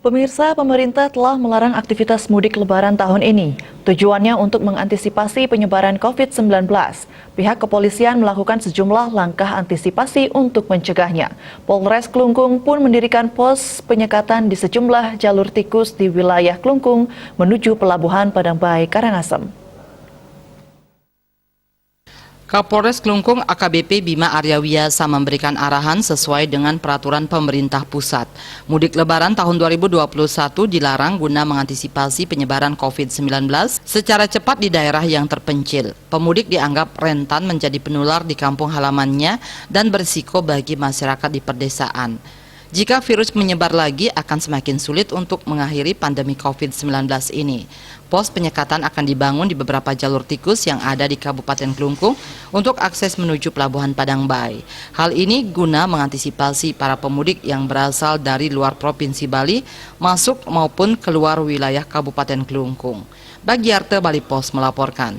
Pemirsa, pemerintah telah melarang aktivitas mudik Lebaran tahun ini. Tujuannya untuk mengantisipasi penyebaran COVID-19. Pihak kepolisian melakukan sejumlah langkah antisipasi untuk mencegahnya. Polres Klungkung pun mendirikan pos penyekatan di sejumlah jalur tikus di wilayah Klungkung menuju Pelabuhan Padangbai, Karangasem. Kapolres Klungkung AKBP Bima Aryawiyasa memberikan arahan sesuai dengan peraturan pemerintah pusat. Mudik Lebaran tahun 2021 dilarang guna mengantisipasi penyebaran COVID-19 secara cepat di daerah yang terpencil. Pemudik dianggap rentan menjadi penular di kampung halamannya dan berisiko bagi masyarakat di perdesaan. Jika virus menyebar lagi, akan semakin sulit untuk mengakhiri pandemi COVID-19 ini. Pos penyekatan akan dibangun di beberapa jalur tikus yang ada di Kabupaten Klungkung untuk akses menuju Pelabuhan Padangbai. Hal ini guna mengantisipasi para pemudik yang berasal dari luar Provinsi Bali masuk maupun keluar wilayah Kabupaten Klungkung. Bagiarte Bali Pos melaporkan.